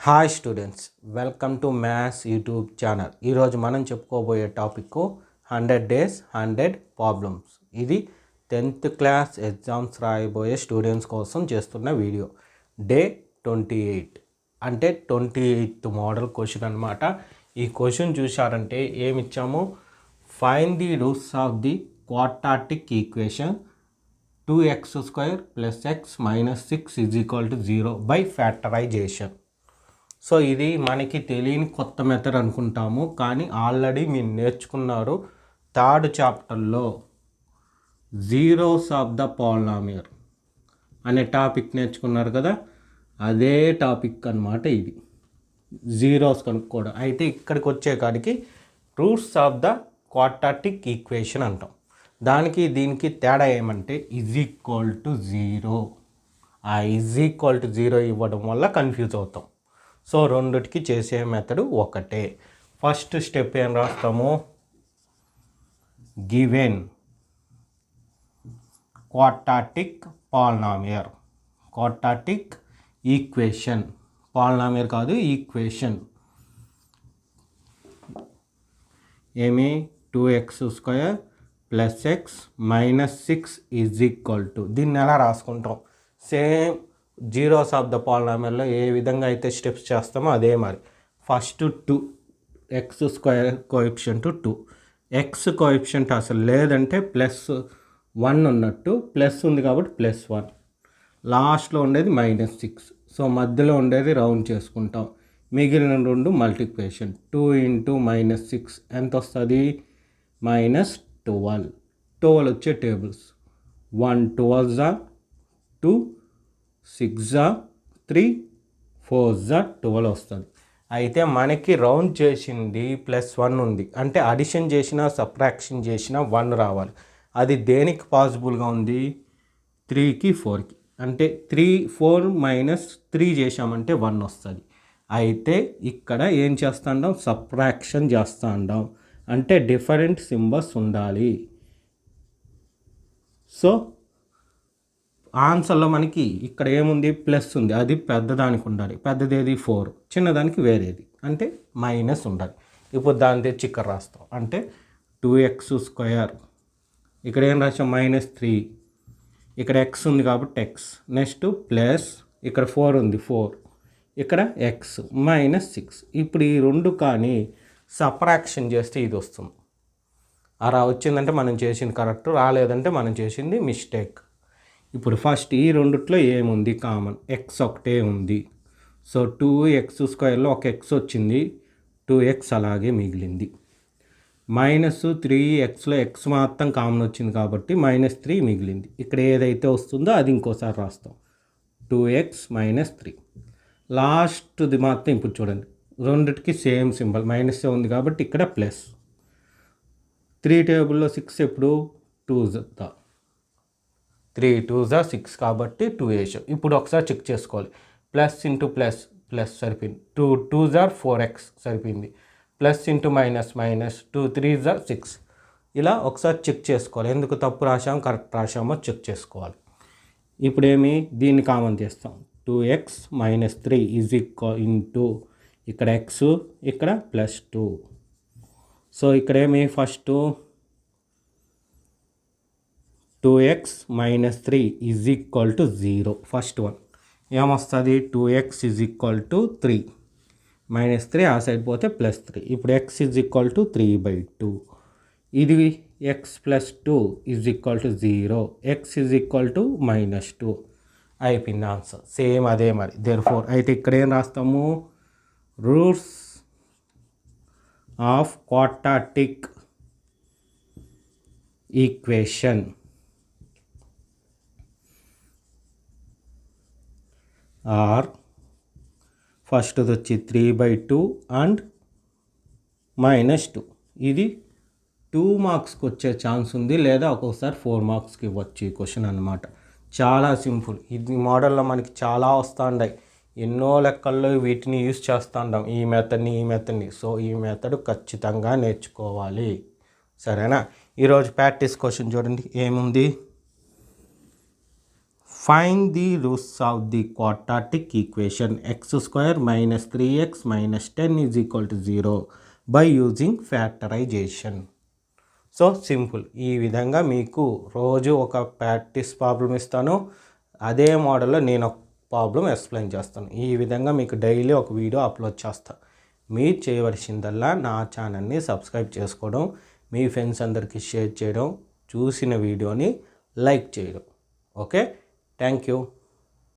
Hi students, welcome to maths YouTube channel. ఈరోజు మనం చెప్పుకోబోయే టాపిక్ 100 days 100 ప్రాబ్లమ్స్. ఇది 10th క్లాస్ ఎగ్జామ్స్ రాయబోయే స్టూడెంట్స్ కోసం చేస్తున్న వీడియో. డే 28 అంటే 28th మోడల్ క్వశ్చన్ అనమాట. ఈ క్వశ్చన్ చూశారంటే ఏమిచ్చాము, find the roots of the quadratic equation 2x² + x - 6 = 0 by factorisation. So ఇది మనకి తెలియని కొత్త మెథడ్ అనుకుంటాము, కానీ ఆల్రెడీ మీరు నేర్చుకున్నారు థర్డ్ చాప్టర్లో జీరోస్ ఆఫ్ ద పాలినామియల్ అనే టాపిక్ నేర్చుకున్నారు కదా. అదే టాపిక్ అన్నమాట ఇది, జీరోస్ కనుక్కోవడం. అయితే ఇక్కడికి వచ్చే కాడికి roots of the quadratic equation అంటాం. దానికి దీనికి తేడా ఏమంటే =0. ఆ =0 ఇవ్వడం వల్ల కన్ఫ్యూజ్ అవుతాం. సో రెండిటికి చేసే మెథడ్ ఒకటే. ఫస్ట్ స్టెప్ ఏం రాస్తాము, given quadratic polynomial, quadratic equation, polynomial కాదు ఈక్వేషన్. ఏమి 2x² + x - 6 = దీన్ని ఎలా రాసుకుంటాం, సేమ్ జీరోస్ ఆఫ్ ద పాలినామియల్లో ఏ విధంగా అయితే స్టెప్స్ చేస్తామో అదే మరి. First 2 x² coefficient 2, X coefficient అసలు లేదంటే +1 ఉన్నట్టు, ప్లస్ ఉంది కాబట్టి +1, లాస్ట్లో ఉండేది -6. సో మధ్యలో ఉండేది రౌండ్ చేసుకుంటాం. మిగిలిన రెండు మల్టిప్లికేషన్ 2 × -6 ఎంత వస్తుంది, -12. 12 వచ్చే టేబుల్స్ 1 12 2 6 3 4 12 వస్తుంది. అయితే మనకి రౌండ్ చేసింది +1 ఉంది, అంటే అడిషన్ చేసినా సబ్ట్రాక్షన్ చేసినా 1 రావాలి. అది దేనికి పాసిబుల్గా ఉంది, 3కి 4కి. అంటే 4 - 3 చేసామంటే 1 వస్తుంది. అయితే ఇక్కడ ఏం చేస్తాం, సబ్ట్రాక్షన్ చేస్తాం, అంటే డిఫరెంట్ సింబల్స్ ఉండాలి. సో ఆన్సర్లో మనకి ఇక్కడ ఏముంది, ప్లస్ ఉంది, అది పెద్దదానికి ఉండాలి. పెద్దది ఏది 4, చిన్నదానికి వేరేది అంటే మైనస్ ఉండాలి. ఇప్పుడు దాని తెచ్చి ఇక్కడ రాస్తాం, అంటే 2x². ఇక్కడ ఏం రాసాం, -3. ఇక్కడ x ఉంది కాబట్టి x, నెక్స్ట్ ప్లస్ ఇక్కడ 4 ఉంది 4, ఇక్కడ x -6. ఇప్పుడు ఈ రెండు కానీ సబ్ట్రాక్షన్ చేస్తే ఇది వస్తుంది. అలా వచ్చిందంటే మనం చేసింది కరెక్ట్, రాలేదంటే మనం చేసింది మిస్టేక్. ఇప్పుడు ఫస్ట్ ఈ రెండిట్లో ఏముంది కామన్, x ఒకటే ఉంది. సో 2x² ఒక x వచ్చింది, 2x అలాగే మిగిలింది. -3xలో x మాత్రం కామన్ వచ్చింది కాబట్టి -3 మిగిలింది. ఇక్కడ ఏదైతే వస్తుందో అది ఇంకోసారి రాస్తాం, 2x - 3. లాస్ట్ది మాత్రం ఇప్పుడు చూడండి, రెండిటికి సేమ్ సింబల్ మైనస్ ఉంది కాబట్టి ఇక్కడ ప్లస్. 3 టేబుల్లో 6 ఎప్పుడు 2 3 2 6 కాబట్టి 2 వేసాం. ఇప్పుడు ఒకసారి చెక్ చేసుకోవాలి, ప్లస్ ఇంటూ ప్లస్ ప్లస్ సరిపోయింది, 2 2 4x సరిపోయింది, ప్లస్ ఇంటూ మైనస్ - 2 3 6. ఇలా ఒకసారి చెక్ చేసుకోవాలి, ఎందుకు తప్పు రాసాము కరెక్ట్ రాసామో చెక్ చేసుకోవాలి. ఇప్పుడు ఏమి, దీన్ని కామన్ చేస్తాం, 2x - 3 = ఇక్కడ x, ఇక్కడ +2. సో ఇక్కడ ఏమి, ఫస్ట్ 2x - 3 = 0. ఫస్ట్ వన్ ఏమొస్తుంది, 2x = 3, -3 ఆ సైడ్ పోతే +3. ఇప్పుడు x = 3/2. ఇది x + 2 = 0, x = -2. అయిపోయింది ఆన్సర్. సేమ్ అదే మరి. దేర్ఫోర్ అయితే ఇక్కడ ఏం రాస్తాము, roots of quadratic equation are, first వచ్చి 3/2 అండ్ -2. ఇది 2 మార్క్స్కి వచ్చే ఛాన్స్ ఉంది, లేదా ఒక్కొక్కసారి 4 మార్క్స్కి ఇవ్వచ్చు ఈ క్వశ్చన్ అన్నమాట. చాలా సింపుల్. ఇది మోడల్లో మనకి చాలా వస్తుంటాయి, ఎన్నో లెక్కల్లో వీటిని యూజ్ చేస్తుంటాం, ఈ మెథడ్ని. సో ఈ మెథడ్ ఖచ్చితంగా నేర్చుకోవాలి, సరేనా. ఈరోజు ప్రాక్టీస్ క్వశ్చన్ చూడండి, ఏముంది, Find the roots of the quadratic equation x square minus 3x minus 10 is equal to 0 by using factorization. So simple. ఈ విధంగా మీకు రోజు ఒక ప్రాక్టీస్ ప్రాబ్లం ఇస్తాను, అదే మోడల్లో నేను ఒక ప్రాబ్లం ఎక్స్ప్లెయిన్ చేస్తాను. ఈ విధంగా మీకు డైలీ ఒక వీడియో అప్లోడ్ చేస్తాను. మీరు చేయవలసిందల్లా నా ఛానల్ని సబ్స్క్రైబ్ చేసుకోవడం, మీ ఫ్రెండ్స్ అందరికీ షేర్ చేయడం, చూసిన వీడియోని లైక్ చేయడం. Okay, thank you.